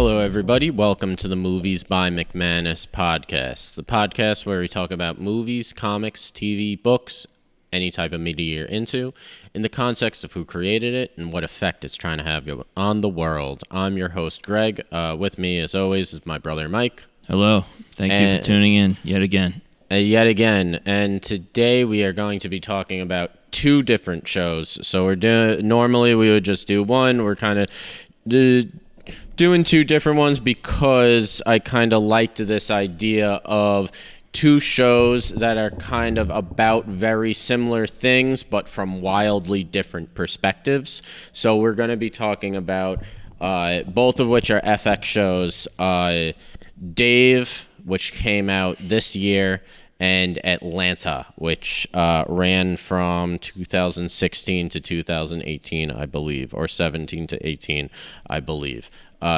Hello, everybody. Welcome to the Movies by McManus podcast, the podcast where we talk about movies, comics, TV, books, any type of media you're into, in the context of who created it and what effect it's trying to have on the world. I'm your host, Greg. With me, as always, is my brother, Mike. Hello. Thank you for tuning in yet again. And today we are going to be talking about two different shows. So normally we would just do one. We're kind of doing two different ones because I kind of liked this idea of two shows that are kind of about very similar things, but from wildly different perspectives. So we're going to be talking about both of which are FX shows. Dave, which came out this year, and Atlanta, which ran from 2016 to 2018, I believe, or 17 to 18, I believe.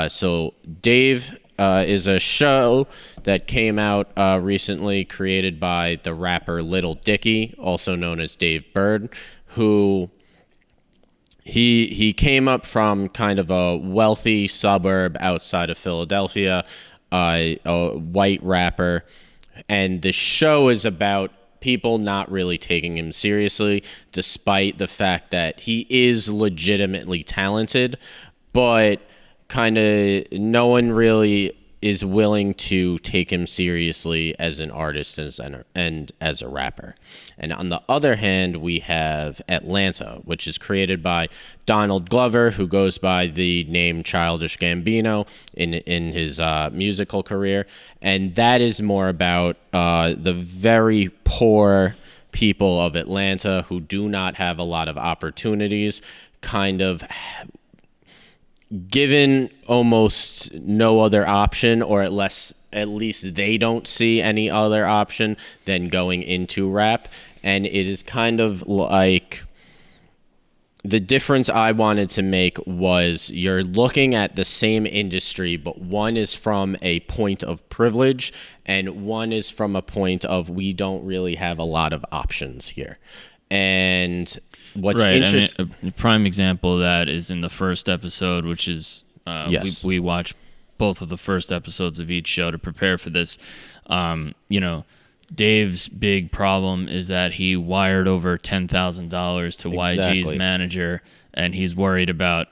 So Dave is a show that came out recently, created by the rapper Lil Dicky, also known as Dave Burd, who he came up from kind of a wealthy suburb outside of Philadelphia, a white rapper. And the show is about people not really taking him seriously, despite the fact that he is legitimately talented, but kind of no one really is willing to take him seriously as an artist and as a rapper. And on the other hand, we have Atlanta, which is created by Donald Glover, who goes by the name Childish Gambino in his musical career. And that is more about the very poor people of Atlanta who do not have a lot of opportunities, kind of given almost no other option, or at least they don't see any other option than going into rap. And it is kind of like the difference I wanted to make was you're looking at the same industry, but one is from a point of privilege and one is from a point of we don't really have a lot of options here. And what's interesting, a prime example of that is in the first episode, which is yes. we watched both of the first episodes of each show to prepare for this. Dave's big problem is that he wired over $10,000 to YG's manager, and he's worried about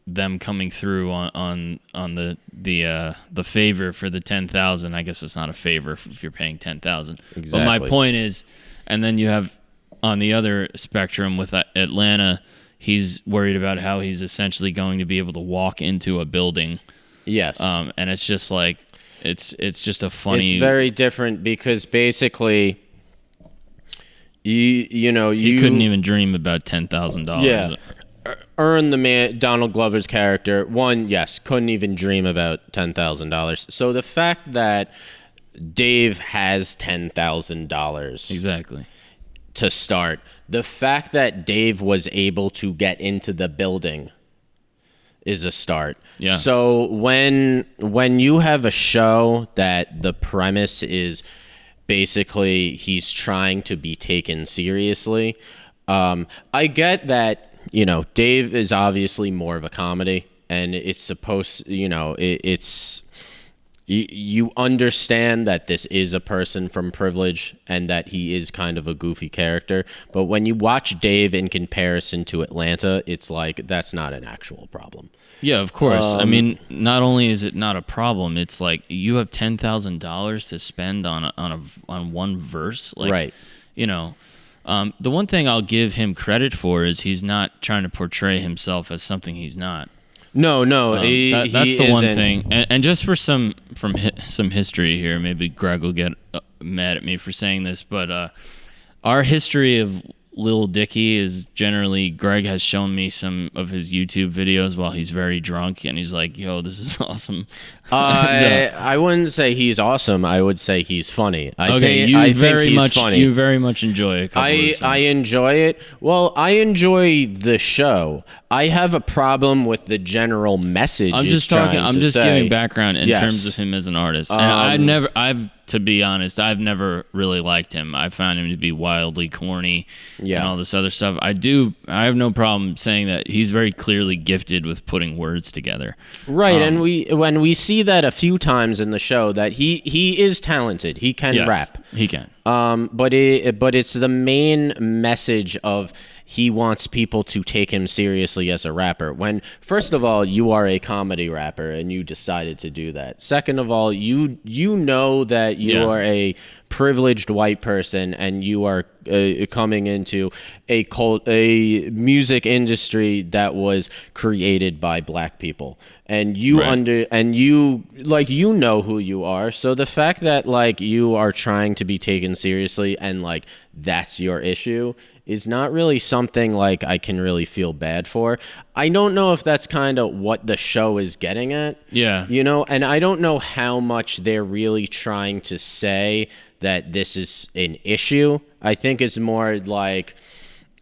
them coming through on the favor for the $10,000. I guess it's not a favor if you're paying $10,000. Exactly. But my point is, and then you have on the other spectrum with Atlanta, he's worried about how he's essentially going to be able to walk into a building. Yes. And it's just like, it's just a funny... It's very different because basically, you couldn't even dream about $10,000. Yeah. Donald Glover's character, couldn't even dream about $10,000. So the fact that Dave has $10,000... Exactly. To start, the fact that Dave was able to get into the building is a start. Yeah. So when you have a show that the premise is basically he's trying to be taken seriously, I get that, Dave is obviously more of a comedy, and it's supposed, it's... You understand that this is a person from privilege and that he is kind of a goofy character. But when you watch Dave in comparison to Atlanta, it's like that's not an actual problem. Yeah, of course. I mean, not only is it not a problem, it's like you have $10,000 to spend on one verse. Like, right. The one thing I'll give him credit for is he's not trying to portray himself as something he's not. No, that's the one thing. And just for some history here, maybe Greg will get mad at me for saying this, but our history of Lil Dicky is generally, Greg has shown me some of his YouTube videos while he's very drunk, and he's like, yo, this is awesome. I wouldn't say he's awesome. I would say he's funny. I think he's funny. You very much enjoy a couple of his songs. I enjoy it. Well, I enjoy the show. I have a problem with the general message. I'm just giving background in terms of him as an artist. And to be honest, I've never really liked him. I found him to be wildly corny and all this other stuff. I have no problem saying that he's very clearly gifted with putting words together. Right, and when we see that a few times in the show, that he is talented. He can rap. He can. But it's the main message of he wants people to take him seriously as a rapper. When, first of all, you are a comedy rapper and you decided to do that. Second of all, you know that you are a privileged white person and you are coming into a music industry that was created by black people, and you know who you are. So the fact that like you are trying to be taken seriously and like that's your issue is not really something like I can really feel bad for. I don't know if that's kind of what the show is getting at. Yeah. You know, and I don't know how much they're really trying to say that this is an issue. I think it's more like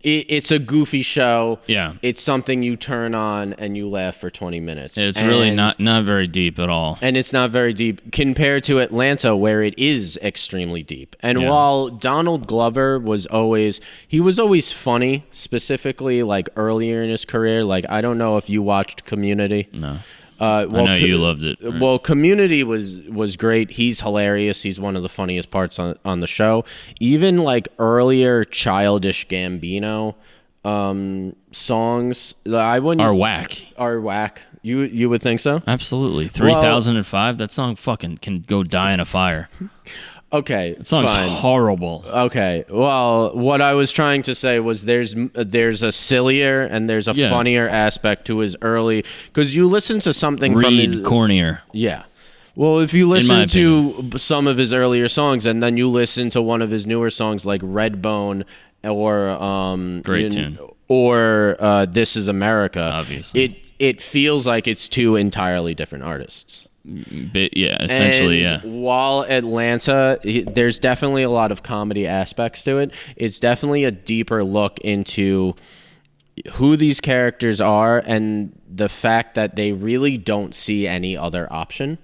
it's a goofy show. Yeah. It's something you turn on and you laugh for 20 minutes. It's really not very deep at all. And it's not very deep compared to Atlanta, where it is extremely deep. And while Donald Glover was always funny, specifically like earlier in his career. Like, I don't know if you watched Community. No. I know you loved it. Right? Well, Community was great. He's hilarious. He's one of the funniest parts on the show. Even like earlier Childish Gambino songs, I wouldn't are whack. Are whack. You would think so? Absolutely. 3005. That song fucking can go die in a fire. Okay, that song's horrible. Okay, well, what I was trying to say was there's a sillier and there's a funnier aspect to his early, because you listen to something from his cornier. Yeah. Well, if you listen to some of his earlier songs and then you listen to one of his newer songs like Redbone or great tune, or This Is America, obviously it feels like it's two entirely different artists. Essentially. While Atlanta, there's definitely a lot of comedy aspects to it. It's definitely a deeper look into who these characters are and the fact that they really don't see any other option.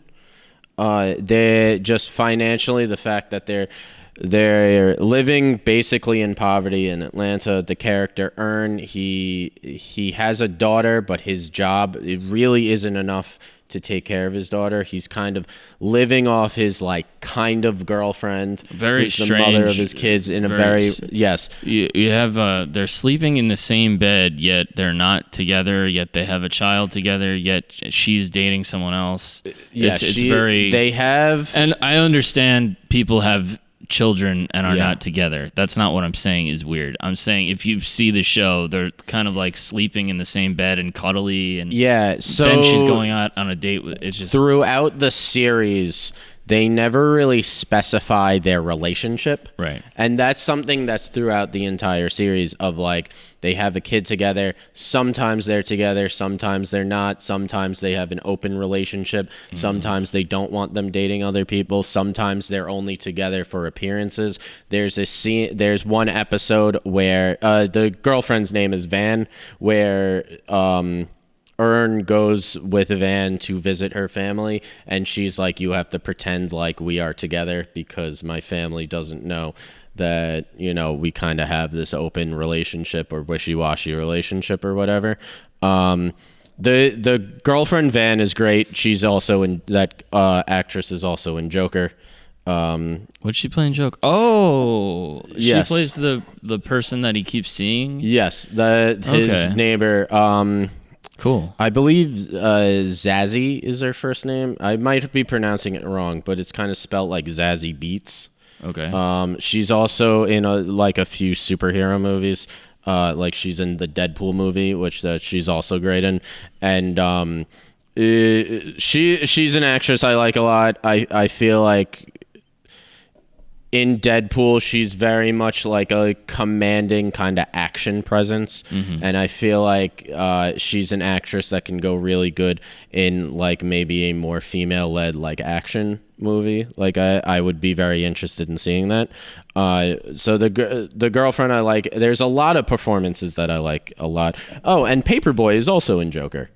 They're just financially, the fact that they're living basically in poverty in Atlanta. The character Earn, he has a daughter, but his job, it really isn't enough to take care of his daughter. He's kind of living off his like kind of girlfriend, very who's the strange, mother of his kids in a very You have they're sleeping in the same bed, yet they're not together. Yet they have a child together. Yet she's dating someone else. It's very. They have, and I understand people have children and are not together. That's not what I'm saying is weird. I'm saying if you see the show, they're kind of like sleeping in the same bed and cuddly, and so then she's going out on a date with. It's just throughout the series, they never really specify their relationship. Right. And that's something that's throughout the entire series of like, they have a kid together. Sometimes they're together. Sometimes they're not. Sometimes they have an open relationship. Mm-hmm. Sometimes they don't want them dating other people. Sometimes they're only together for appearances. There's a scene. There's one episode where the girlfriend's name is Van, where Earn goes with Van to visit her family, and she's like, you have to pretend like we are together because my family doesn't know that, you know, we kind of have this open relationship or wishy-washy relationship or whatever. The girlfriend Van is great. She's also in that actress is also in Joker. What's she playing Joker? Oh, yes. She plays the person that he keeps seeing. Yes, his neighbor. Cool. I believe Zazie is her first name. I might be pronouncing it wrong, but it's kind of spelled like Zazie Beetz. Okay. She's also in a few superhero movies. Like she's in the Deadpool movie, which she's also great in. And she's an actress I like a lot. I feel like in Deadpool, she's very much like a commanding kind of action presence. Mm-hmm. And I feel like she's an actress that can go really good in like maybe a more female-led like action movie. Like I would be very interested in seeing that. So the girlfriend I like, there's a lot of performances that I like a lot. Oh, and Paperboy is also in Joker.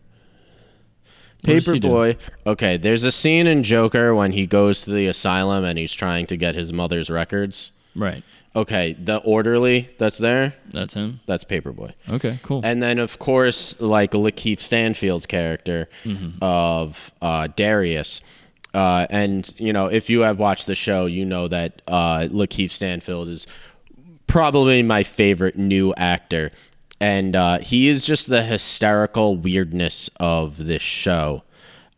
does he do? Paperboy. Okay, there's a scene in Joker when he goes to the asylum and he's trying to get his mother's records. Right. Okay, the orderly that's there, That's him. that's Paperboy. Okay, cool. And then, of course, like Lakeith Stanfield's character of Darius. And, you know, if you have watched the show, you know that Lakeith Stanfield is probably my favorite new actor. And he is just the hysterical weirdness of this show.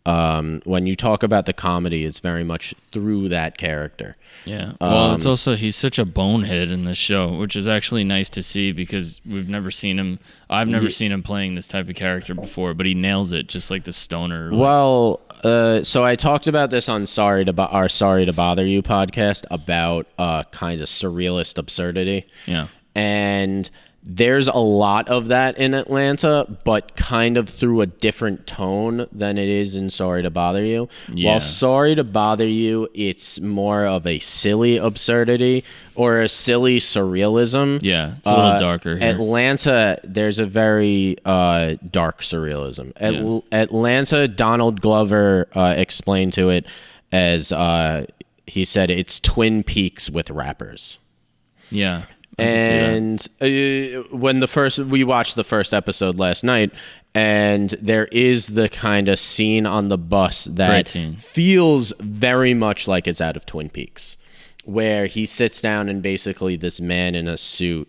When you talk about the comedy, it's very much through that character. Yeah. Well, it's also, he's such a bonehead in this show, which is actually nice to see because we've never seen him. I've never seen him playing this type of character before, but he nails it just like the stoner. Well, so I talked about this on our Sorry to Bother You podcast about kind of surrealist absurdity. Yeah. And there's a lot of that in Atlanta, but kind of through a different tone than it is in Sorry to Bother You. Yeah. While Sorry to Bother You, it's more of a silly absurdity or a silly surrealism. Yeah, it's a little darker here. Atlanta, there's a very dark surrealism. Atlanta, Donald Glover explained to it as, he said, it's Twin Peaks with rappers. Yeah. And when we watched the first episode last night, and there is the kind of scene on the bus that feels very much like it's out of Twin Peaks, where he sits down and basically this man in a suit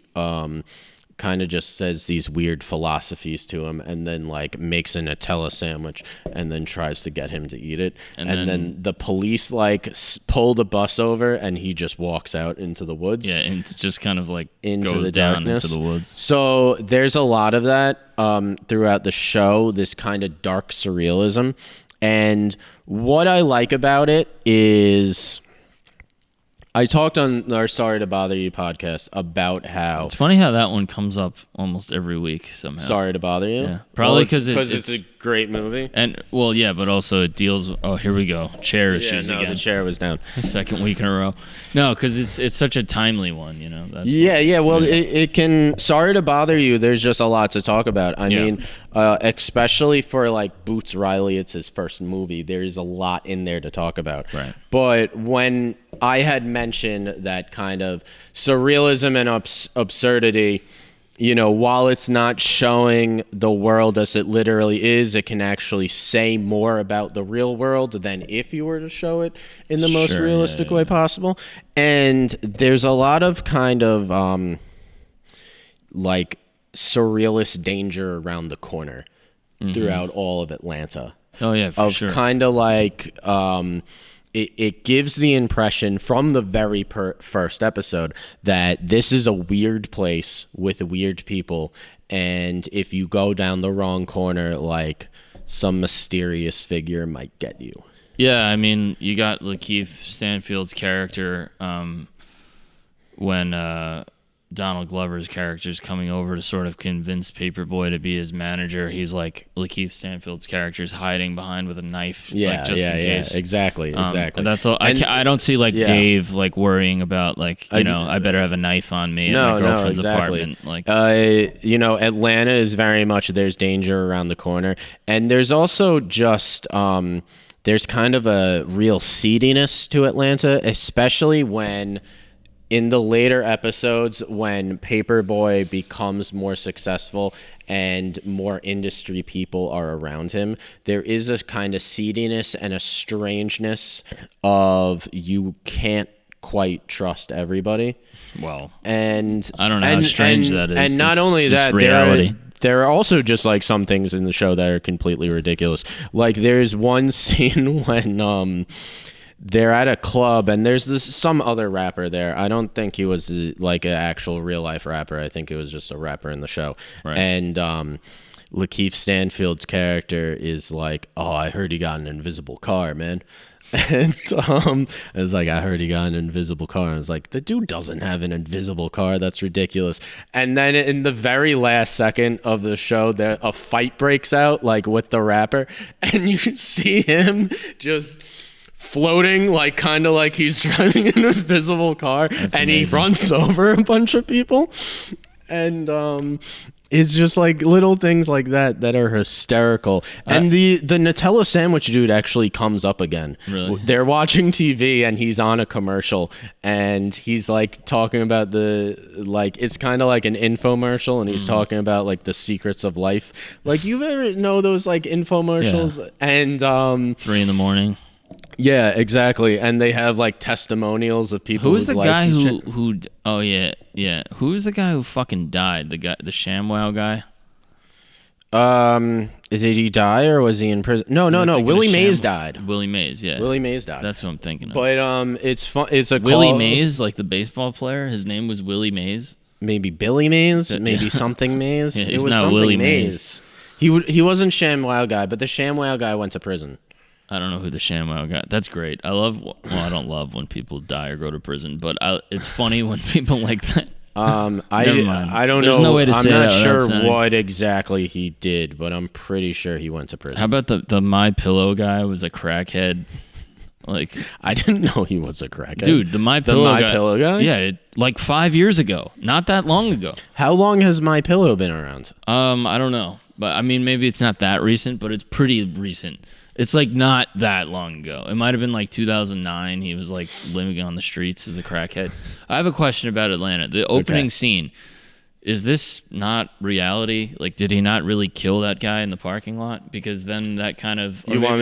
kind of just says these weird philosophies to him and then like makes a Nutella sandwich and then tries to get him to eat it. And then the police like pull the bus over and he just walks out into the woods. Yeah, and it's just kind of like into goes the down darkness. into the woods. So there's a lot of that throughout the show, this kind of dark surrealism. And what I like about it is I talked on our Sorry to Bother You podcast about how it's funny how that one comes up almost every week somehow. Sorry to Bother You? Yeah. Probably because it's a great movie. And well, yeah, but also it deals. Oh, here we go. Chair issues again. The chair was down. Second week in a row. No, because it's such a timely one. You know. That's Well, it can. Sorry to Bother You. There's just a lot to talk about. I mean, especially for like Boots Riley, it's his first movie. There's a lot in there to talk about. Right. But when I had mentioned that kind of surrealism and absurdity, you know, while it's not showing the world as it literally is, it can actually say more about the real world than if you were to show it in the most realistic way possible. And there's a lot of kind of like surrealist danger around the corner throughout all of Atlanta. Oh yeah, for sure. Kind of like it gives the impression from the very first episode that this is a weird place with weird people, and if you go down the wrong corner, like some mysterious figure might get you. Yeah, I mean, you got Lakeith Stanfield's character when Donald Glover's character is coming over to sort of convince Paperboy to be his manager. He's like, Lakeith Stanfield's character is hiding behind with a knife, like, just in case. Exactly. That's all. I don't see like Dave like worrying about like I better have a knife on me at my girlfriend's apartment. Like, Atlanta is very much there's danger around the corner, and there's also just there's kind of a real seediness to Atlanta, especially when. In the later episodes, when Paperboy becomes more successful and more industry people are around him, there is a kind of seediness and a strangeness of you can't quite trust everybody. Well, and I don't know how strange that is. And not only that, there are also just like some things in the show that are completely ridiculous. Like there's one scene when they're at a club and there's some other rapper there. I don't think he was like an actual real life rapper. I think it was just a rapper in the show. Right. And Lakeith Stanfield's character is like, "Oh, I heard he got an invisible car, man." And it's like, "I heard he got an invisible car." And I was like, "The dude doesn't have an invisible car. That's ridiculous." And then in the very last second of the show, a fight breaks out like with the rapper, and you see him just floating, like kind of like he's driving an invisible car. That's and amazing. He runs over a bunch of people. And It's just like little things like that that are hysterical. And the Nutella sandwich dude actually comes up again. Really? They're watching TV and he's on a commercial and he's like talking about it's kind of like an infomercial and he's talking about like the secrets of life. Like you ever know those like infomercials? Yeah. And 3 a.m. Yeah, exactly. And they have like testimonials of people. Who's the guy who? Oh yeah. Who's the guy who fucking died? The ShamWow guy. Did he die or was he in prison? No. Willie Mays died. Willie Mays, yeah. Willie Mays died. That's what I'm thinking of. But it's fun. It's a Willie Mays, like the baseball player. His name was Willie Mays. Maybe Billy Mays. Maybe something Mays. Yeah, it was not something Willie Mays. He wasn't ShamWow guy, but the ShamWow guy went to prison. I don't know who the ShamWow guy. That's great. I don't love when people die or go to prison, but it's funny when people like that. I don't know. There's no way to say I'm not that sure without what exactly he did, but I'm pretty sure he went to prison. How about the My Pillow guy was a crackhead? Like I didn't know he was a crackhead. Dude, the My Pillow guy? Yeah, like 5 years ago. Not that long ago. How long has My Pillow been around? I don't know. But I mean maybe it's not that recent, but it's pretty recent. It's like not that long ago. It might have been like 2009. He was like living on the streets as a crackhead. I have a question about Atlanta. The opening scene, is this not reality? Like, did he not really kill that guy in the parking lot? Because then that kind of you want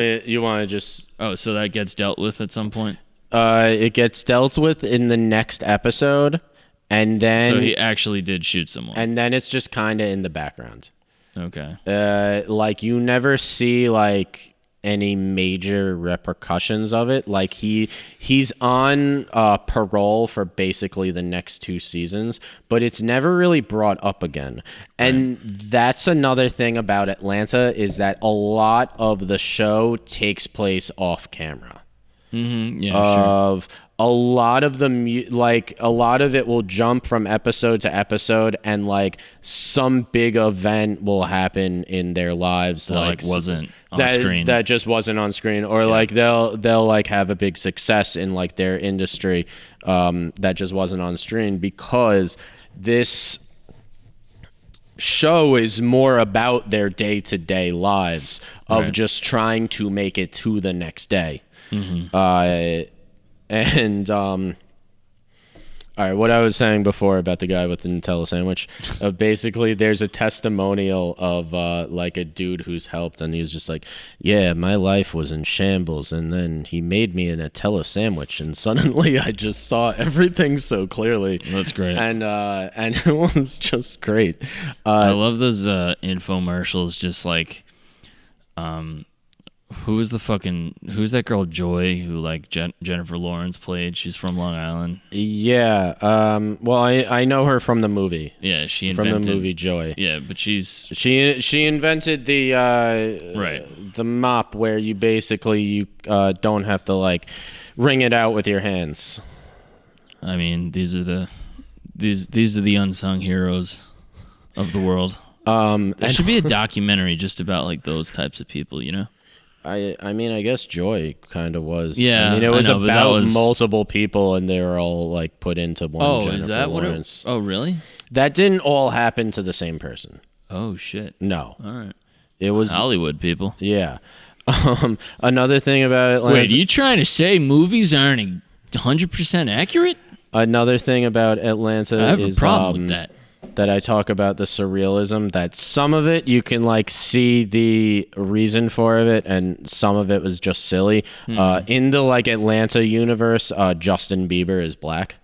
to just so that gets dealt with at some point. It gets dealt with in the next episode, and then so he actually did shoot someone, and then it's just kind of in the background. Okay. Like you never see like any major repercussions of it. Like he's on parole for basically the next 2 seasons, but it's never really brought up again. And that's another thing about Atlanta is that a lot of the show takes place off camera. Mm-hmm. Yeah, sure. A lot of a lot of it will jump from episode to episode, and like some big event will happen in their lives that like wasn't on screen. That just wasn't on screen, or like they'll like have a big success in like their industry that just wasn't on screen, because this show is more about their day-to-day lives of just trying to make it to the next day. Mm-hmm. All right, what I was saying before about the guy with the Nutella sandwich, basically there's a testimonial of like a dude who's helped, and he's just like, yeah, my life was in shambles, and then he made me a Nutella sandwich, and suddenly I just saw everything so clearly. That's great. And it was just great. I love those infomercials, just like who's that girl Joy who like Jennifer Lawrence played? She's from Long Island. Yeah. Well, I know her from the movie. Yeah, she invented from the movie Joy. Yeah, but she invented the the mop where you basically don't have to like wring it out with your hands. I mean, these are the unsung heroes of the world. There should be a documentary just about like those types of people, you know? I mean, I guess Joy kind of was. Yeah, I mean, it was about multiple people, and they were all like put into one. Jennifer is that Lawrence. Oh, really? That didn't all happen to the same person. Oh shit. No. All right. It was Hollywood people. Yeah. Another thing about Atlanta. Wait, are you trying to say movies aren't 100% accurate? Another thing about Atlanta I have a problem with that I talk about the surrealism, that some of it you can like see the reason for it, and some of it was just silly. In the like Atlanta universe, Justin Bieber is black,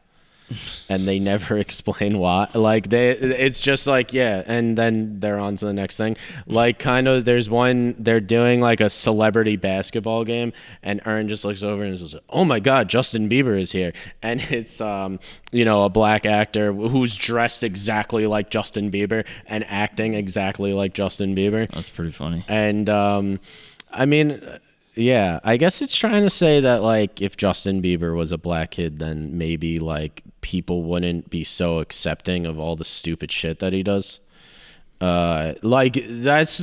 and they never explain why. Like it's just like, yeah, and then they're on to the next thing. Like kind of there's one, they're doing like a celebrity basketball game, and Ern just looks over and says, oh my God, Justin Bieber is here. And it's a black actor who's dressed exactly like Justin Bieber and acting exactly like Justin Bieber. That's pretty funny. And I mean, yeah, I guess it's trying to say that like if Justin Bieber was a black kid, then maybe like people wouldn't be so accepting of all the stupid shit that he does. Like that's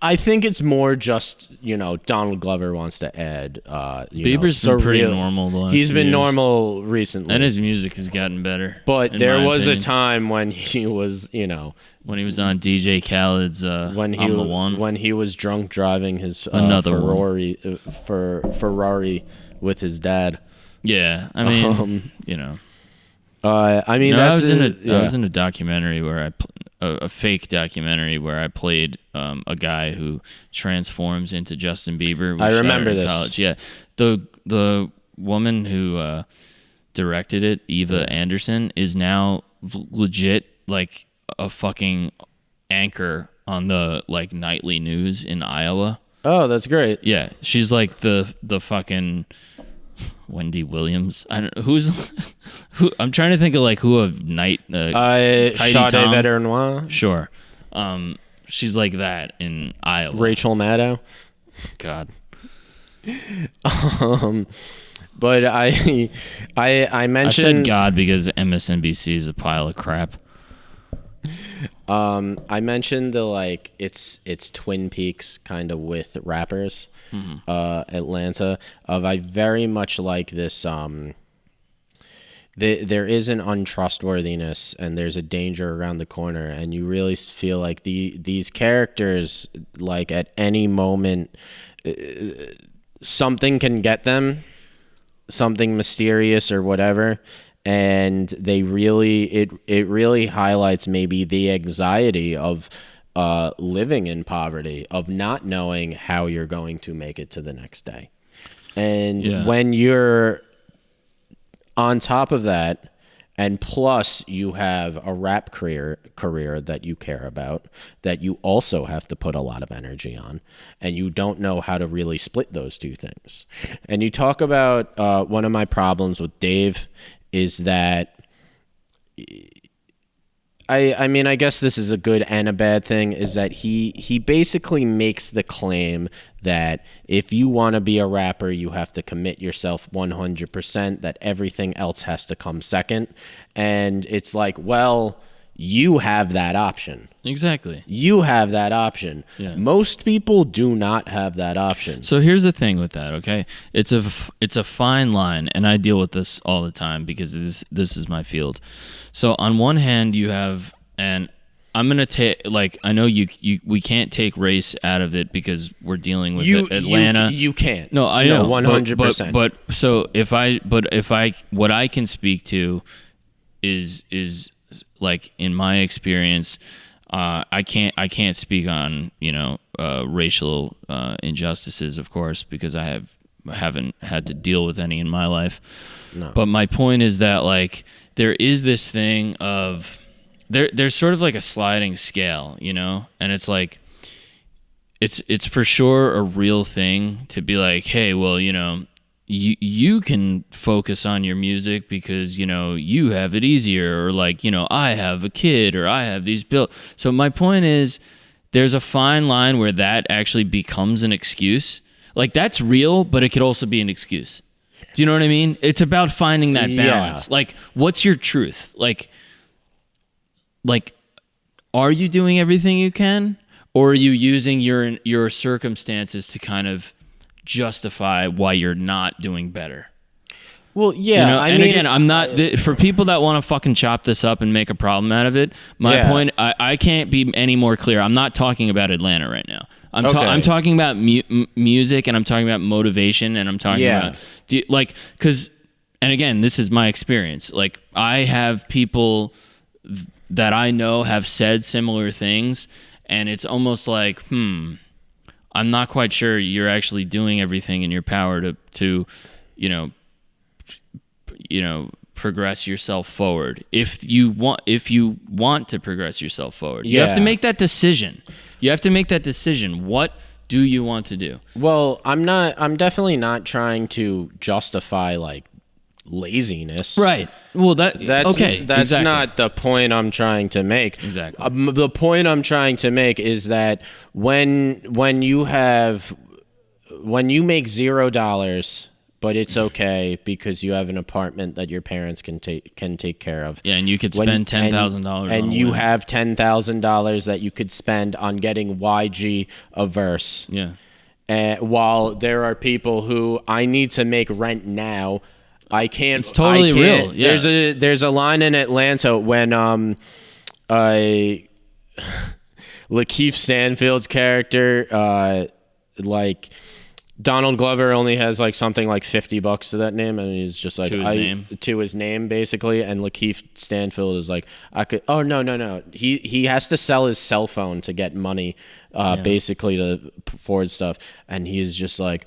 I think it's more just, Donald Glover wants to add, Bieber's been pretty normal the last He's few been years. Normal recently. And his music has gotten better. But there was a time when he was, when he was on DJ Khaled's when he I'm the One. When he was drunk driving his Ferrari with his dad. Yeah, I mean, I was in a documentary where a fake documentary where I played a guy who transforms into Justin Bieber. I remember this. College. Yeah, the woman who directed it, Eva Anderson, is now legit like a fucking anchor on the like nightly news in Iowa. Oh, that's great. Yeah, she's like the fucking Wendy Williams. I don't who. I'm trying to think of like who a night. Sade Veteranois. Sure. She's like that in Iowa. Rachel Maddow. God. But I mentioned. I said God because MSNBC is a pile of crap. I mentioned the it's Twin Peaks kind of with rappers. Atlanta. I very much like this. There is an untrustworthiness and there's a danger around the corner, and you really feel like these characters, like at any moment, something can get them, something mysterious or whatever. And it really highlights maybe the anxiety of living in poverty, of not knowing how you're going to make it to the next day. And when you're on top of that, and plus you have a rap career that you care about, that you also have to put a lot of energy on, and you don't know how to really split those two things. And you talk about one of my problems with Dave is that I mean, I guess this is a good and a bad thing, is that he basically makes the claim that if you want to be a rapper, you have to commit yourself 100%, that everything else has to come second. And it's like, well, you have that option. Exactly. You have that option. Yeah. Most people do not have that option. So here's the thing with that, okay? It's a fine line, and I deal with this all the time because this is my field. So on one hand, you have, and I'm gonna take, like, I know we can't take race out of it because we're dealing with Atlanta. You can't. No, I know 100%. But so if I what I can speak to is like in my experience, I can't speak on racial injustices, of course, because I haven't had to deal with any in my life. No. But my point is that like there is this thing of there's sort of like a sliding scale, and it's like it's for sure a real thing to be like, hey, well, you can focus on your music because you have it easier, or like I have a kid, or I have these bills. So my point is there's a fine line where that actually becomes an excuse. Like that's real, but it could also be an excuse. Do you know what I mean? It's about finding that balance. Yeah. Like what's your truth? Like are you doing everything you can, or are you using your circumstances to kind of justify why you're not doing better? Well, yeah. I mean, again, I'm not for people that want to fucking chop this up and make a problem out of it. My point, I can't be any more clear. I'm not talking about Atlanta right now. I'm talking about music, and I'm talking about motivation, and I'm talking about because, and again, this is my experience. Like I have people that I know have said similar things, and it's almost like, I'm not quite sure you're actually doing everything in your power to progress yourself forward. If you want to progress yourself forward, you have to make that decision. What do you want to do? Well, I'm definitely not trying to justify like laziness. Right. Well, that's exactly. Not the point I'm trying to make. Exactly. The point I'm trying to make is that when you make $0, but it's okay because you have an apartment that your parents can take care of. Yeah, and you could spend $10,000 and you have $10,000 that you could spend on getting YG a verse. Yeah. While there are people who I need to make rent now, I can't. It's totally real. Yeah. There's a line in Atlanta when Lakeith Stanfield's character like Donald Glover only has like something like $50 to that name, and he's just like to his name basically. And Lakeith Stanfield is like, no. He has to sell his cell phone to get money, basically to afford stuff. And he's just like,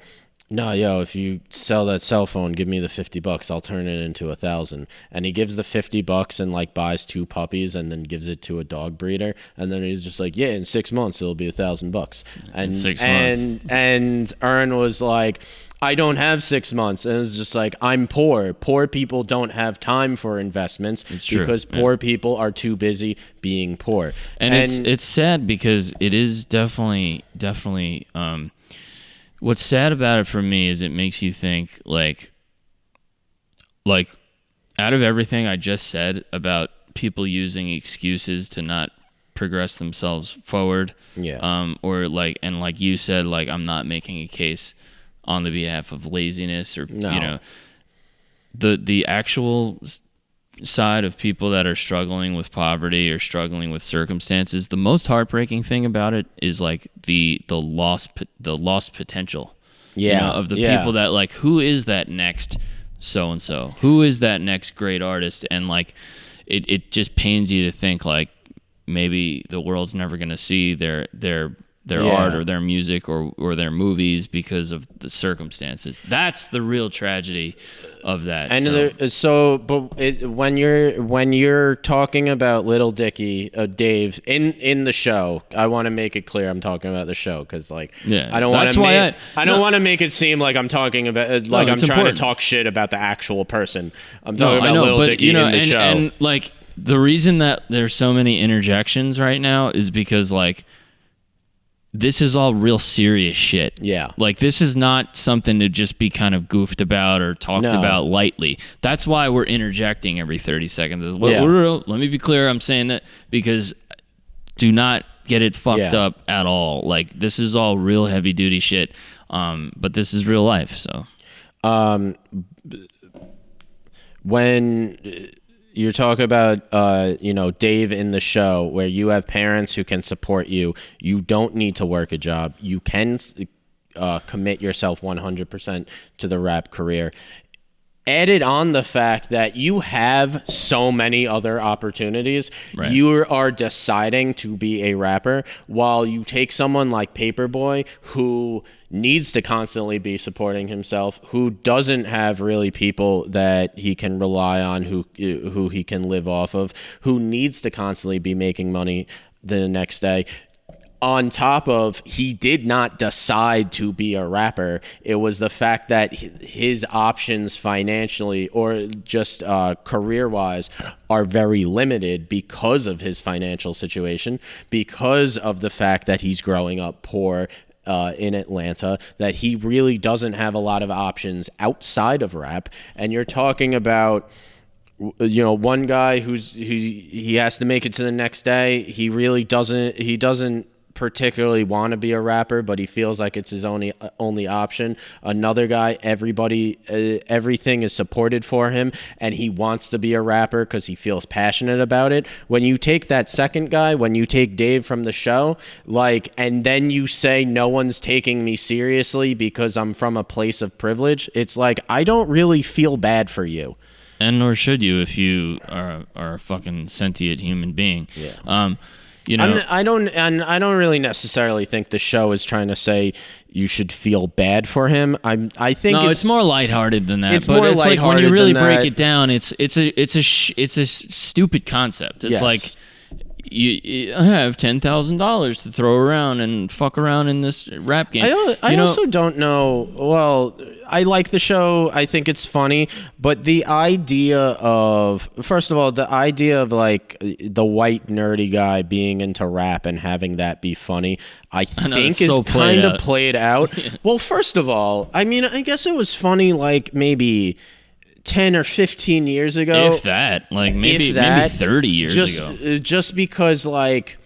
no, yo, if you sell that cell phone, give me the $50. I'll turn it into 1,000. And he gives the $50 and like buys 2 puppies and then gives it to a dog breeder. And then he's just like, yeah, in 6 months it'll be $1,000. And 6 months. And Ern was like, I don't have 6 months. And it's just like, I'm poor. Poor people don't have time for investments because poor people are too busy being poor. And it's sad because it is definitely. What's sad about it for me is it makes you think like out of everything I just said about people using excuses to not progress themselves forward, or like you said, like I'm not making a case on the behalf of laziness or the actual side of people that are struggling with poverty or struggling with circumstances. The most heartbreaking thing about it is like the lost potential of the people that like, who is that next so and so, who is that next great artist, and like it just pains you to think like maybe the world's never going to see their art or their music or their movies because of the circumstances. That's the real tragedy of that. And when you're talking about Little Dicky, Dave in the show, I want to make it clear I'm talking about the show because I don't want to make it seem like I'm talking about I'm trying to talk shit about the actual person. I'm talking about Little Dicky in the show. And like the reason that there's so many interjections right now is because like this is all real serious shit. Yeah. Like, this is not something to just be kind of goofed about or talked about lightly. That's why we're interjecting every 30 seconds. Let me be clear. I'm saying that because do not get it fucked up at all. Like, this is all real heavy duty shit. But this is real life. So, when you're talking about, Dave in the show where you have parents who can support you. You don't need to work a job. You can commit yourself 100% to the rap career. Added on the fact that you have so many other opportunities, you are deciding to be a rapper while you take someone like Paperboy who needs to constantly be supporting himself, who doesn't have really people that he can rely on, who he can live off of, who needs to constantly be making money the next day. On top of, he did not decide to be a rapper. It was the fact that his options financially or just career-wise are very limited because of his financial situation, because of the fact that he's growing up poor in Atlanta, that he really doesn't have a lot of options outside of rap. And you're talking about one guy he has to make it to the next day. He really doesn't particularly want to be a rapper, but he feels like it's his only option. Another guy, everything is supported for him, and he wants to be a rapper because he feels passionate about it. When you take that second guy, when you take Dave from the show, and then you say no one's taking me seriously because I'm from a place of privilege, it's like, I don't really feel bad for you. And nor should you if you are a fucking sentient human being. Yeah. I don't really necessarily think the show is trying to say you should feel bad for him. I think it's more lighthearted than that. It's more lighthearted. Like when you really break it down, it's a stupid concept. It's like I have $10,000 to throw around and fuck around in this rap game. I also don't know. Well, I like the show. I think it's funny, but the idea of, first of all, the idea of like the white nerdy guy being into rap and having that be funny, I think is so kind of played out. Well, first of all, I mean, I guess it was funny like maybe 10 or 15 years ago. If that, like maybe 30 years ago. Just because, like,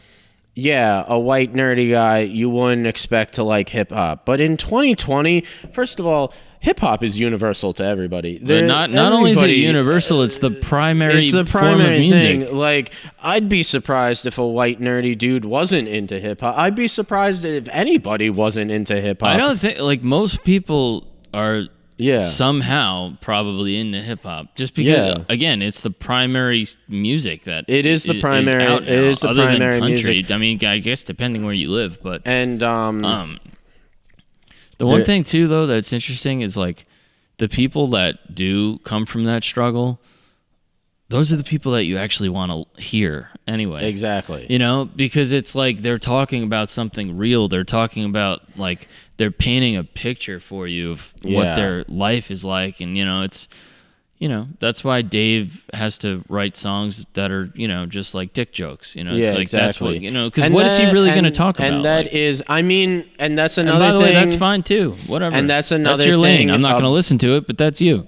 yeah, a white nerdy guy, you wouldn't expect to like hip hop. But in 2020, first of all, hip hop is universal to everybody. Not only is it universal, it's the primary form of music. Thing. Like, I'd be surprised if a white nerdy dude wasn't into hip hop. I'd be surprised if anybody wasn't into hip hop. I don't think, like, most people are somehow probably into hip hop, just because again, it's the primary music that it is the primary. It is the primary than country. Music. I mean, I guess depending where you live, but the one thing too, though, that's interesting is like the people that do come from that struggle. Those are the people that you actually want to hear anyway. Exactly. You know, because it's like they're talking about something real. They're talking about, like, they're painting a picture for you of what their life is like. And, you know, it's, you know, that's why Dave has to write songs that are, you know, just like dick jokes. You know, it's like exactly. That's what, you know, because what is he really going to talk about? And that is, I mean, and that's another thing. And by the way, that's fine too. Whatever. And that's another That's your thing. lane. I'm not going to listen to it, but that's you.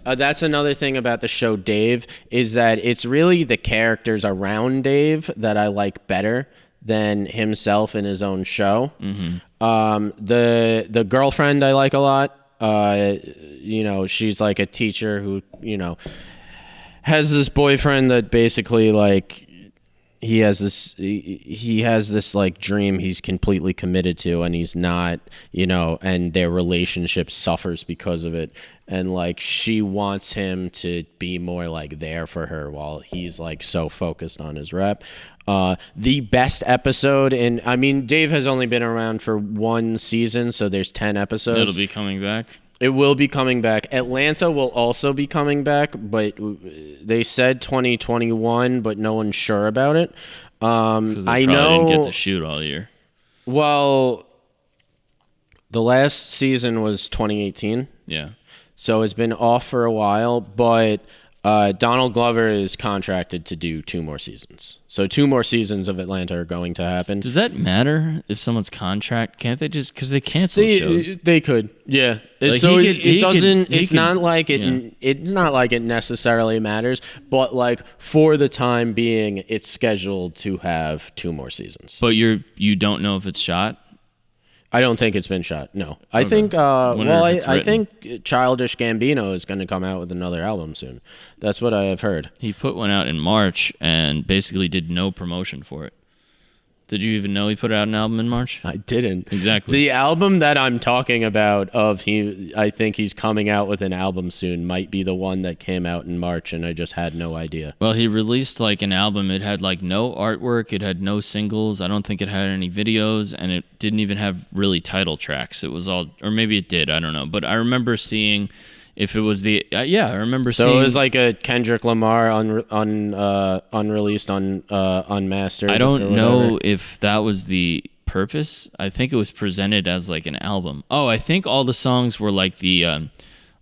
That's another thing about the show Dave, is that it's really the characters around Dave that I like better than himself in his own show. Mm-hmm. The girlfriend I like a lot. You know, she's like a teacher who, you know, has this boyfriend that basically, like, he has this like dream he's completely committed to, and he's not, you know, and their relationship suffers because of it. And like, she wants him to be more like there for her while he's like so focused on his rep. The best episode, and I mean, Dave has only been around for one season, so there's 10 episodes. It'll be coming back. It will be coming back. Atlanta will also be coming back, but they said 2021, but no one's sure about it. I know didn't get to shoot all year. Well, the last season was 2018. Yeah. So it's been off for a while, but Donald Glover is contracted to do 2 more seasons. So 2 more seasons of Atlanta are going to happen. Does that matter if someone's contract? Can't they just, because they cancel shows? They could, yeah. Like so it doesn't. It's not like it. Yeah. It's not like it necessarily matters, but like for the time being, it's scheduled to have 2 more seasons. But you don't know if it's shot. I don't think it's been shot. No, I think. I think Childish Gambino is going to come out with another album soon. That's what I have heard. He put one out in March and basically did no promotion for it. Did you even know he put out an album in March? I didn't. Exactly. The album that I'm talking about I think he's coming out with an album soon, might be the one that came out in March, and I just had no idea. Well, he released like an album. It had like no artwork. It had no singles. I don't think it had any videos, and it didn't even have really title tracks. It was all, or maybe it did. I don't know. But I remember seeing... If it was the I remember seeing. So it was like a Kendrick Lamar unreleased unmastered. I don't know if that was the purpose. I think it was presented as like an album. Oh, I think all the songs were like the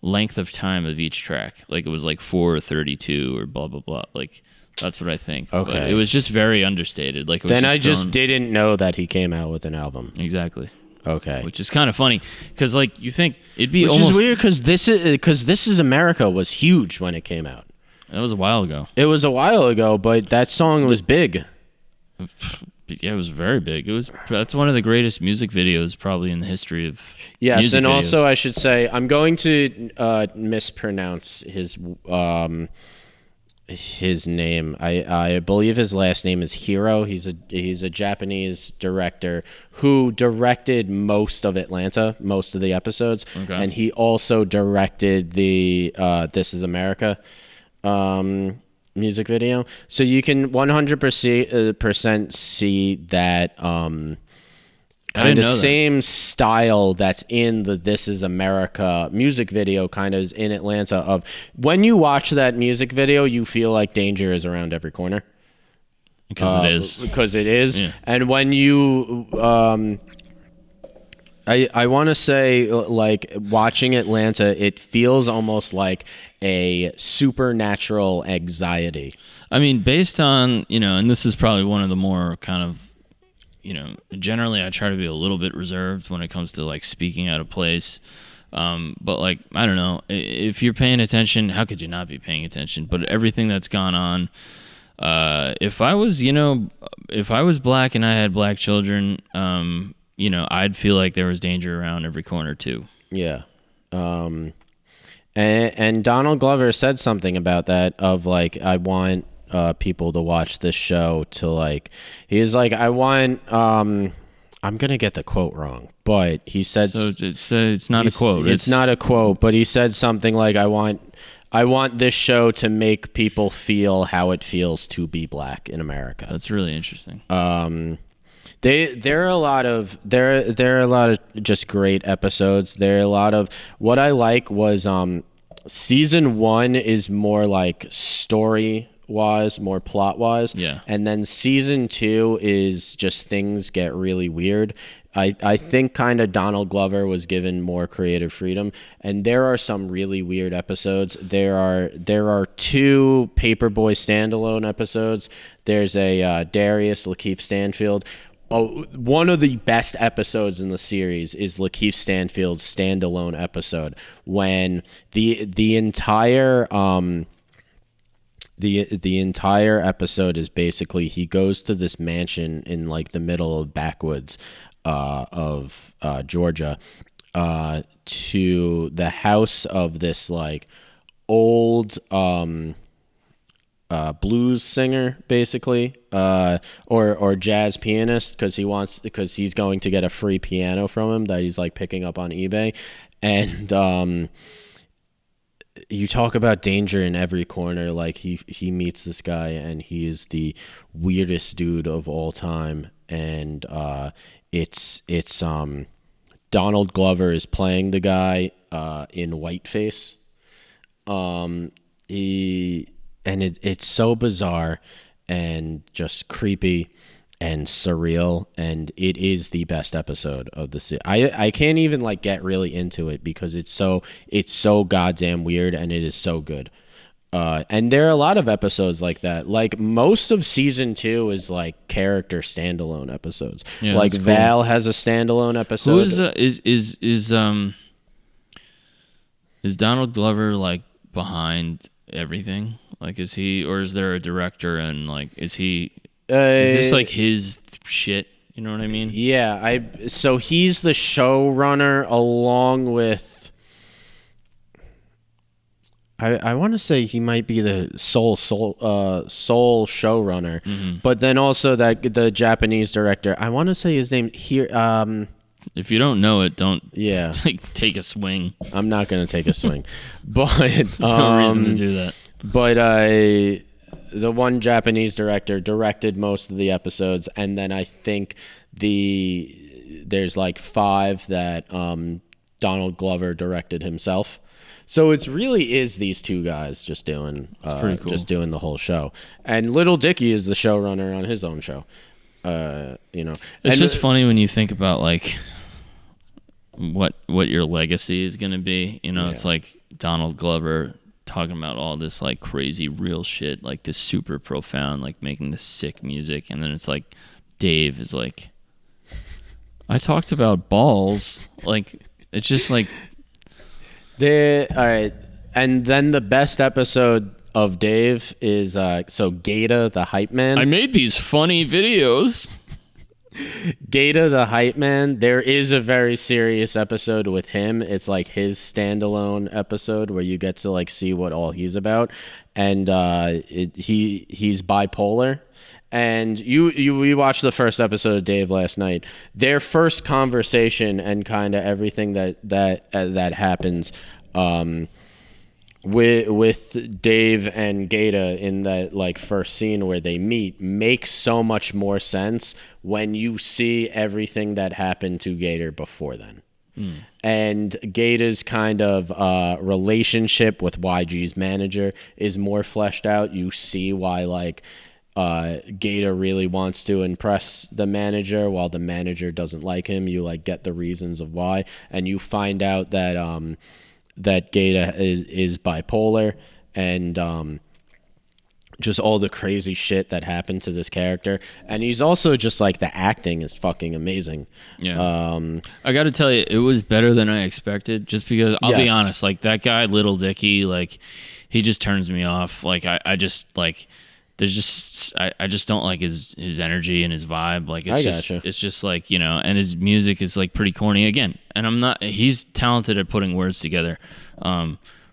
length of time of each track. Like it was like 4:32 or blah blah blah. Like that's what I think. Okay. But it was just very understated. Like it was then just I just didn't know that he came out with an album. Exactly. Okay, which is kind of funny because, like, you think it'd be which is weird because This Is America was huge when it came out. That was a while ago. It was a while ago, but that song was big. Yeah, it was very big. That's one of the greatest music videos probably in the history of yes, and videos. Also I should say I'm going to mispronounce his name. I believe his last name is Hiro. He's a Japanese director who directed most of Atlanta, most of the episodes, and he also directed the This Is America music video. So you can 100% see that kind of same style that's in the This Is America music video kind of is in Atlanta. Of when you watch that music video, you feel like danger is around every corner. Because it is. Yeah. And when you I want to say, like, watching Atlanta, it feels almost like a supernatural anxiety. I mean, based on, and this is probably one of the more kind of, generally I try to be a little bit reserved when it comes to like speaking out of place. But like, I don't know, if you're paying attention, how could you not be paying attention? But everything that's gone on, if I was black and I had black children, I'd feel like there was danger around every corner too. Yeah. And Donald Glover said something about that of like, I want people to watch this show to like, he's like, I want, I'm going to get the quote wrong, but he said, so it's not a quote. It's not a quote, but he said something like, I want this show to make people feel how it feels to be black in America. That's really interesting. There are a lot of just great episodes. There are a lot of, what I like was season 1 is more like story wise, more plot wise. Yeah. And then season 2 is just things get really weird. I think kind of Donald Glover was given more creative freedom, and there are some really weird episodes. There are 2 Paperboy standalone episodes. There's a Darius Lakeith Stanfield. Oh, one of the best episodes in the series is Lakeith Stanfield's standalone episode when the entire episode is basically he goes to this mansion in like the middle of backwoods of Georgia to the house of this like old blues singer, basically, or jazz pianist, because he's going to get a free piano from him that he's like picking up on eBay. And you talk about danger in every corner. Like he meets this guy and he is the weirdest dude of all time, and it's Donald Glover is playing the guy in whiteface. It's so bizarre and just creepy and surreal, and it is the best episode of the series. I can't even like get really into it because it's so goddamn weird, and it is so good. And there are a lot of episodes like that. Like most of season 2 is like character standalone episodes. Yeah, like cool. Val has a standalone episode. Who is Donald Glover like behind everything? Like, is he, or is there a director, and like, is this like his shit? You know what I mean? Yeah, so he's the showrunner along with, I want to say he might be the sole showrunner, mm-hmm. But then also the Japanese director, I want to say his name here. If you don't know it, don't take a swing. I'm not going to take a swing, but there's no reason to do that. But the one Japanese director directed most of the episodes, and then I think there's like 5 that Donald Glover directed himself. So it really is these 2 guys just doing pretty cool. Just doing the whole show. And Little Dicky is the showrunner on his own show. It's just funny when you think about like what your legacy is going to be. It's like Donald Glover talking about all this like crazy real shit, like this super profound, like making this sick music, and then it's like Dave is like, I talked about balls. Like, it's just like all right. And then the best episode of Dave is Gaeta the hype man. I made these funny videos. Gaeta the hype man. There is a very serious episode with him. It's like his standalone episode where you get to like see what all he's about, and he's bipolar. And we watched the first episode of Dave last night. Their first conversation and kind of everything that happens with Dave and Gaeta in that like first scene where they meet makes so much more sense when you see everything that happened to Gaeta before then. And Gaeta's kind of relationship with YG's manager is more fleshed out. You see why like Gator really wants to impress the manager while the manager doesn't like him. You like get the reasons of why, and you find out that that Gator is bipolar, and just all the crazy shit that happened to this character. And he's also just like, the acting is fucking amazing. Yeah. I got to tell you, it was better than I expected, just because I'll be honest, like that guy, Little Dicky, like he just turns me off. Like I just like, there's just, I just don't like his energy and his vibe. Like it's just like, you know, and his music is like pretty corny again. And he's talented at putting words together.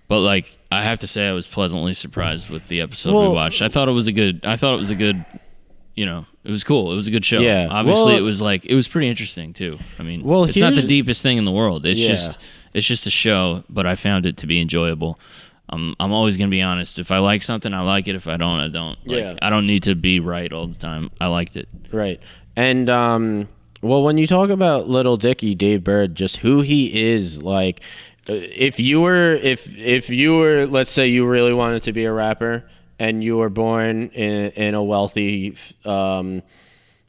But like, I have to say, I was pleasantly surprised with the episode we watched. I thought it was a good, you know, it was cool. It was a good show. Yeah. Obviously, it was pretty interesting too. I mean, it's not the deepest thing in the world. It's just a show, but I found it to be enjoyable. I'm always gonna be honest. If I like something, I like it. If I don't, I don't. Like, I don't need to be right all the time. I liked it. Right. And well, when you talk about Little Dicky, Dave Burd, just who he is, like, if you were, let's say you really wanted to be a rapper and you were born in a wealthy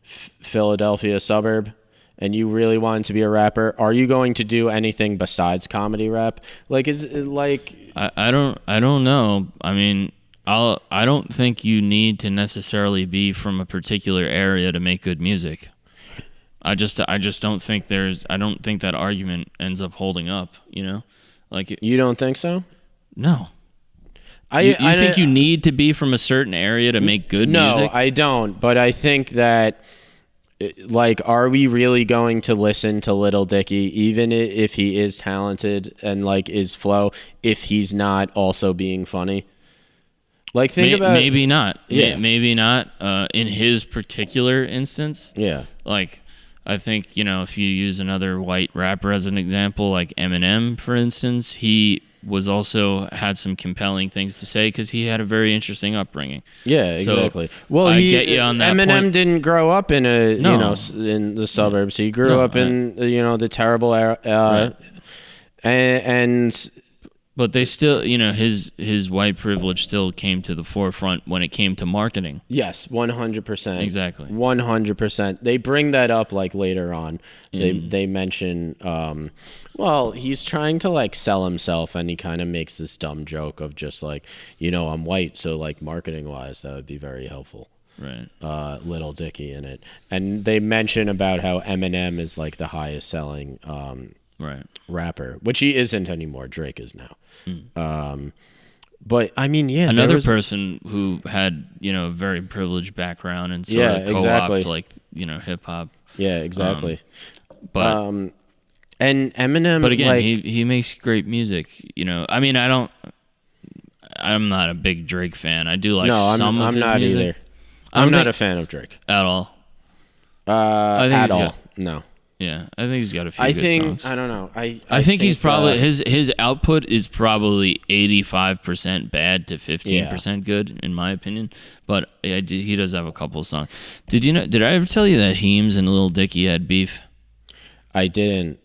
Philadelphia suburb, and you really wanted to be a rapper, are you going to do anything besides comedy rap? Like, is it like... I don't know. I mean, I don't think you need to necessarily be from a particular area to make good music. I just don't think I don't think that argument ends up holding up, you know? Like, you don't think so? No. You think you need to be from a certain area to make good music? No, I don't. But I think that, like, are we really going to listen to Little Dicky, even if he is talented and, like, is flow, if he's not also being funny? Like, think about... Maybe not. Yeah. Maybe not. In his particular instance. Yeah. Like, I think, you know, if you use another white rapper as an example, like Eminem, for instance, he was also had some compelling things to say because he had a very interesting upbringing. Yeah, exactly. So, well, I get you on that Eminem point. Didn't grow up in in the suburbs. He grew up in the terrible era, right. and but they still, you know, his white privilege still came to the forefront when it came to marketing. Yes, 100%. Exactly. 100%. They bring that up like later on. They mention, well, he's trying to like sell himself, and he kind of makes this dumb joke of just like, you know, I'm white, so like marketing wise, that would be very helpful. Right. Little Dicky in it, and they mention about how Eminem is like the highest selling rapper, which he isn't anymore. Drake is now. But I mean, yeah, another person who had, you know, a very privileged background and sort of co-opted like, you know, hip hop. Yeah, exactly. But and Eminem, but again, like, he makes great music. You know, I mean, I'm not a big Drake fan. I do like some of his not music. Either. I'm not a fan of Drake at all. I think at all. No. Yeah, I think he's got a few good songs. I don't know. I think he's probably his output is probably 85% bad to 15% good in my opinion. But he does have a couple of songs. Did I ever tell you that Heems and Lil Dicky had beef? I didn't.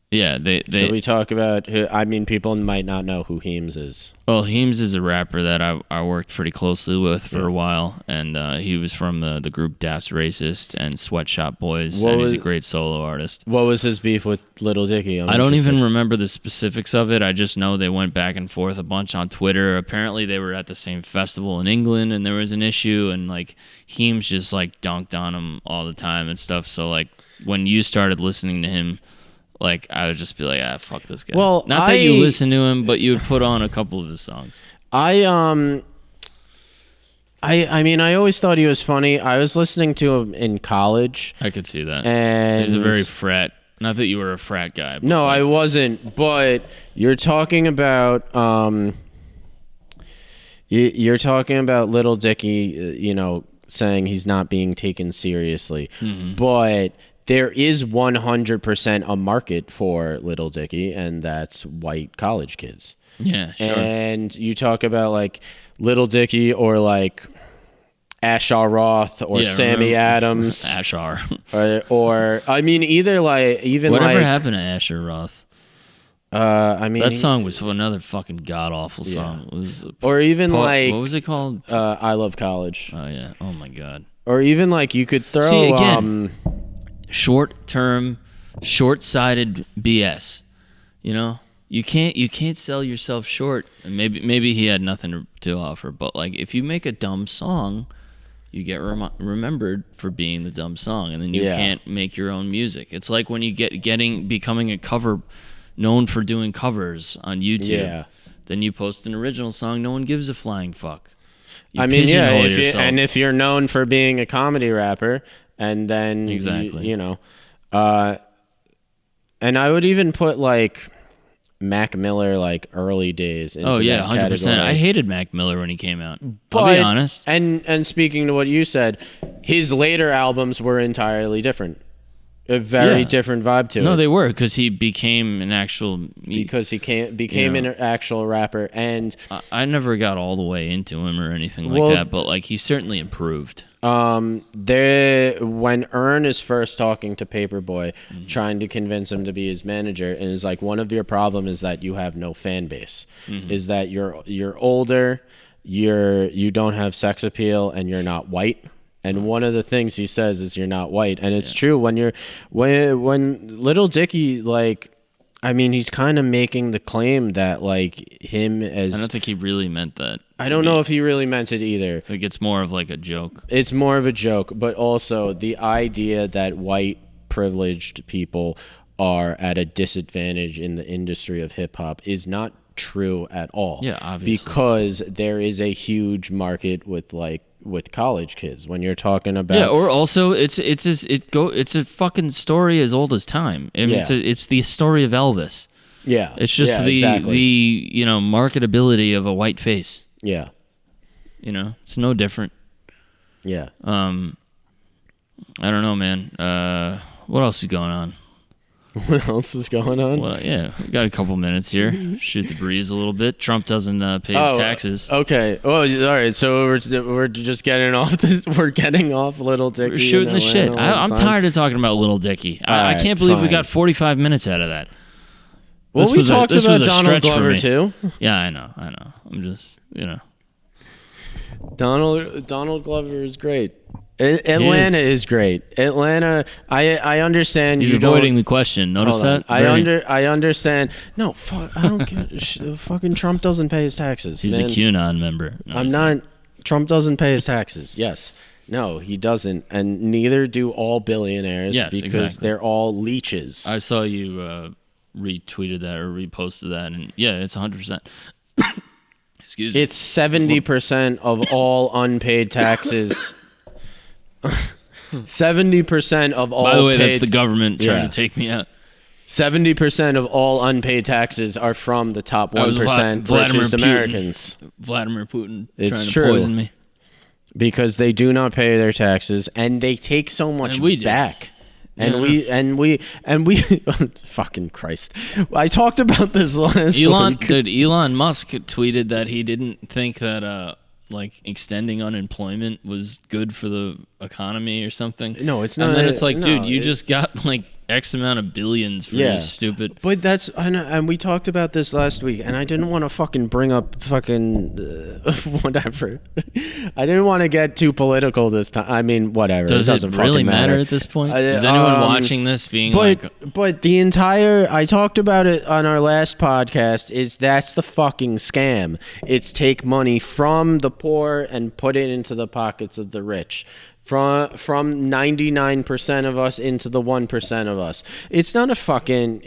Yeah, should we talk about who? I mean, people might not know who Heems is. Well, Heems is a rapper that I worked pretty closely with for a while, and he was from the group Das Racist and Sweatshop Boys, and he's a great solo artist. What was his beef with Little Dicky? I don't even remember the specifics of it. I just know they went back and forth a bunch on Twitter. Apparently, they were at the same festival in England, and there was an issue, and like Heems just like dunked on him all the time and stuff. So like when you started listening to him, like, I would just be like, fuck this guy. Well, not that you listen to him, but you would put on a couple of his songs. I mean, I always thought he was funny. I was listening to him in college. I could see that. And he's a very frat. Not that you were a frat guy. But no, I wasn't. But you're talking about you're talking about Little Dicky, you know, saying he's not being taken seriously. Mm-hmm. But there is 100% a market for Little Dicky, and that's white college kids. Yeah, sure. And you talk about like Little Dicky or like Ashar Roth or Sammy Adams. Ashar. or I mean, either like even whatever like, happened to Asher Roth? I mean, that song was another fucking god awful song. It was or even like what was it called? I Love College. Oh yeah. Oh my god. Or even like you could throw See, again, short-term, short-sighted BS. You know, you can't sell yourself short. And maybe he had nothing to offer, but like if you make a dumb song, you get remembered for being the dumb song, and then you can't make your own music. It's like when you becoming a cover, known for doing covers on YouTube. Yeah. Then you post an original song, no one gives a flying fuck. I mean, if you're known for being a comedy rapper, and then you know, and I would even put like Mac Miller, like early days. Into 100%. I hated Mac Miller when he came out. I'll be honest. And speaking to what you said, his later albums were entirely different. A very different vibe to it. No, they were, because he became an actual... became an actual rapper, and... I never got all the way into him or anything like that, but like he certainly improved. When Earn is first talking to Paperboy, trying to convince him to be his manager, and is like, one of your problem is that you have no fan base. Is that you're older, you don't have sex appeal, and you're not white. And one of the things he says is you're not white, and it's true. When Little Dicky, like, I mean, he's kind of making the claim that like him as... I don't think he really meant that. I don't know if he really meant it either. I think it's more of like a joke. It's more of a joke, but also the idea that white privileged people are at a disadvantage in the industry of hip hop is not true at all. Yeah, obviously. Because there is a huge market with college kids when you're talking about or also it's a fucking story as old as time. I mean, it's the story of Elvis. Yeah, it's just the marketability of a white face. Yeah, it's no different. Yeah. I don't know, man. What else is going on? What else is going on? Well, yeah, we got a couple minutes here. Shoot the breeze a little bit. Trump doesn't pay his taxes. Okay. Oh, all right. So we're just getting off. We're getting off Little Dicky. We're shooting the shit. I'm tired of talking about Little Dicky. I can't believe we got 45 minutes out of that. Well, we talked about Donald Glover too. Yeah, I know. I'm just, Donald Glover is great. Atlanta is great. Atlanta, I understand. He's avoiding the question. Notice that? I understand. No, I don't get. Fucking Trump doesn't pay his taxes. He's a QAnon member. No, I'm not. Trump doesn't pay his taxes. Yes. No, he doesn't, and neither do all billionaires. Because they're all leeches. I saw you retweeted that or reposted that, and it's 100%. Excuse me. It's 70% of all unpaid taxes. 70% of all. By the way, that's the government trying to take me out. 70% of all unpaid taxes are from the top 1% richest Americans. Vladimir Putin trying to poison me. Because they do not pay their taxes, and they take so much back. And we fucking Christ. I talked about this last week. Elon Musk tweeted that he didn't think that like extending unemployment was good for the economy or something. No, it's not. And then it's like, dude, you just got like X amount of billions for this stupid. But that's, and we talked about this last week, and I didn't want to fucking bring up fucking whatever. I didn't want to get too political this time. I mean, whatever. Does it really matter at this point? Is anyone watching this being But the entire, I talked about it on our last podcast, that's the fucking scam. It's take money from the poor and put it into the pockets of the rich. From 99% of us into the 1% of us. It's not a fucking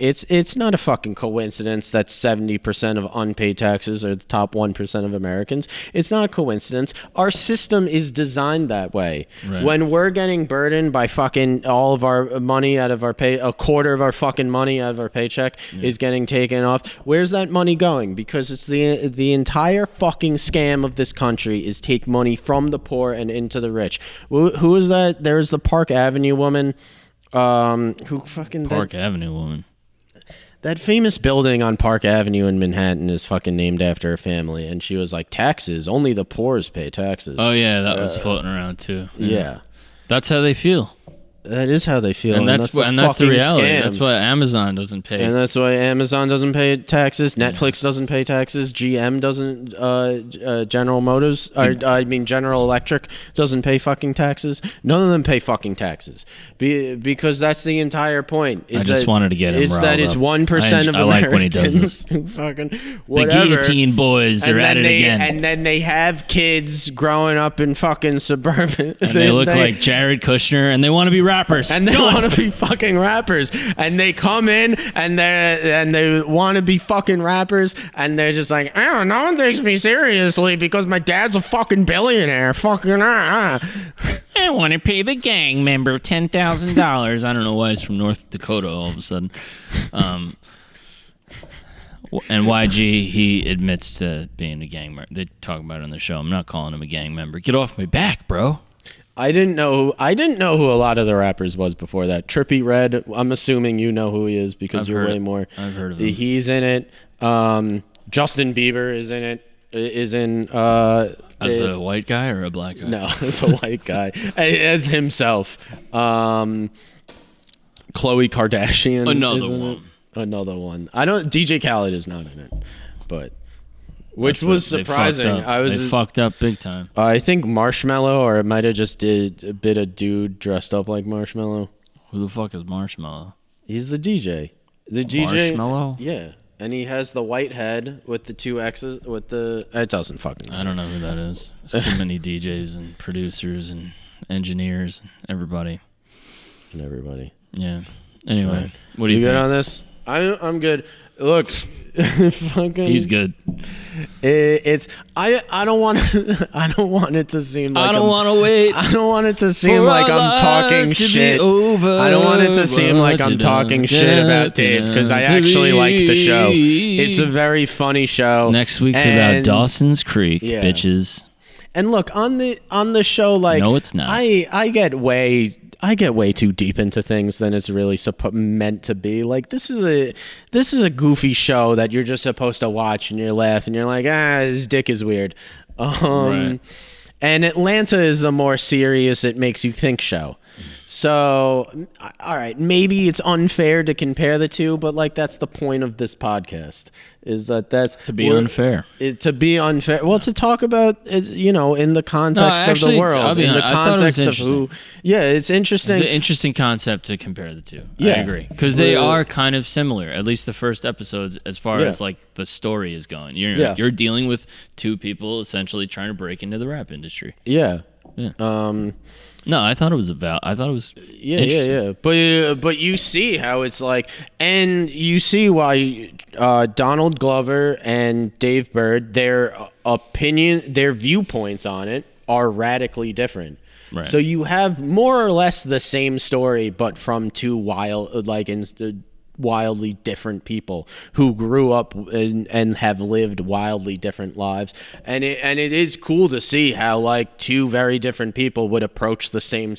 coincidence that 70% of unpaid taxes are the top 1% of Americans. It's not a coincidence. Our system is designed that way. Right. When we're getting burdened by fucking all of our money out of our pay, a quarter of our fucking money out of our paycheck is getting taken off. Where's that money going? Because it's the entire fucking scam of this country is take money from the poor and into the rich. Who is that? There's the Park Avenue woman. Avenue woman. That famous building on Park Avenue in Manhattan is fucking named after her family, and she was like, taxes. Only the poors pay taxes. Oh yeah, that was floating around too. Yeah. That's how they feel. That is how they feel, and that's the reality. Scam. That's why Amazon doesn't pay, and that's why Amazon doesn't pay taxes. Netflix doesn't pay taxes. GM doesn't. General Motors, General Electric doesn't pay fucking taxes. None of them pay fucking taxes, because that's the entire point. I just wanted to get him riled that it's 1% of Americans. I like when he does this. Fucking whatever. The guillotine boys are at it again, and then they have kids growing up in fucking suburban, and they look like Jared Kushner, and they want to be rappers, and they want to be fucking rappers, and they come in and they want to be fucking rappers, and they're just like, oh, no one takes me seriously because my dad's a fucking billionaire. Fucking I want to pay the gang member $10,000. I don't know why he's from North Dakota all of a sudden. And YG, he admits to being a gang member. They talk about it on the show. I'm not calling him a gang member. Get off my back, bro. I didn't know who a lot of the rappers was before that. Trippie Redd, I'm assuming you know who he is because you're way more. I've heard of him. He's in it. Justin Bieber is in it. As a white guy or a black guy? No, as a white guy. As himself. Khloe Kardashian. Another one. DJ Khaled is not in it, but. Which was surprising. They fucked up big time. I think Marshmello, or it might have just did a bit of dude dressed up like Marshmello. Who the fuck is Marshmello? He's the DJ. Marshmello? Yeah. And he has the white head with the two X's with the... It doesn't fucking matter. I don't know who that is. There's too many DJs and producers and engineers and everybody. Yeah. Anyway, what do you think? You good on this? I'm good. Look... fucking, he's good. I don't want it to seem like I don't want to wait. I don't want it to seem like I'm talking shit. I don't want it to seem like I'm talking shit about Dave, because I actually like the show. It's a very funny show. Next week's about Dawson's Creek, bitches. And look, on the show, like, no, it's not. I get way too deep into things than it's really meant to be. Like, this is a goofy show that you're just supposed to watch and you laugh and you're like, his dick is weird. Right. And Atlanta is the more serious, it makes you think show. So, all right, maybe it's unfair to compare the two, but like that's the point of this podcast, is that's to be unfair. To be unfair. Well, to talk about in the context of the world, in the context of who. Yeah, it's interesting. It's an interesting concept to compare the two. Yeah, I agree, because they are kind of similar. At least the first episodes, as far as like the story is going. You're dealing with two people essentially trying to break into the rap industry. Yeah. No, I thought it was yeah. But you see how it's like, and you see why Donald Glover and Dave Burd, their viewpoints on it are radically different. Right. So you have more or less the same story, but from two wildly different people who grew up and have lived wildly different lives, and it is cool to see how like two very different people would approach the same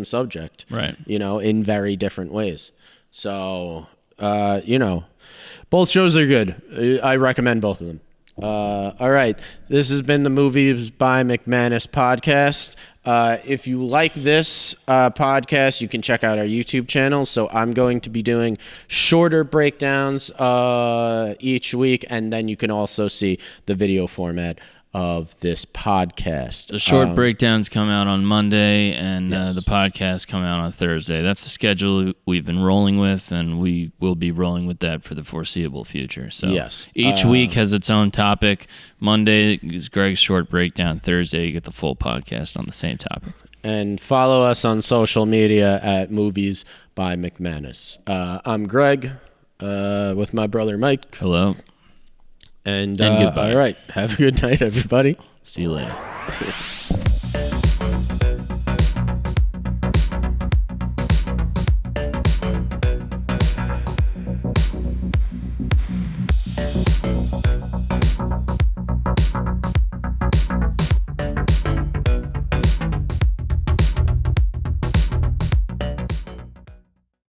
subject, right? In very different ways. So both shows are good. I recommend both of them. All right, this has been the Movies by McManus podcast. If you like this podcast, you can check out our YouTube channel. So I'm going to be doing shorter breakdowns each week, and then you can also see the video format of this podcast. The short breakdowns come out on Monday, and yes. The podcast come out on Thursday. That's the schedule we've been rolling with, and we will be rolling with that for the foreseeable future. So yes. Each week has its own topic. Monday is Greg's short breakdown. Thursday, you get the full podcast on the same topic. And follow us on social media at Movies by McManus. I'm Greg with my brother Mike. Hello. And goodbye. All right. Have a good night, everybody. See you later.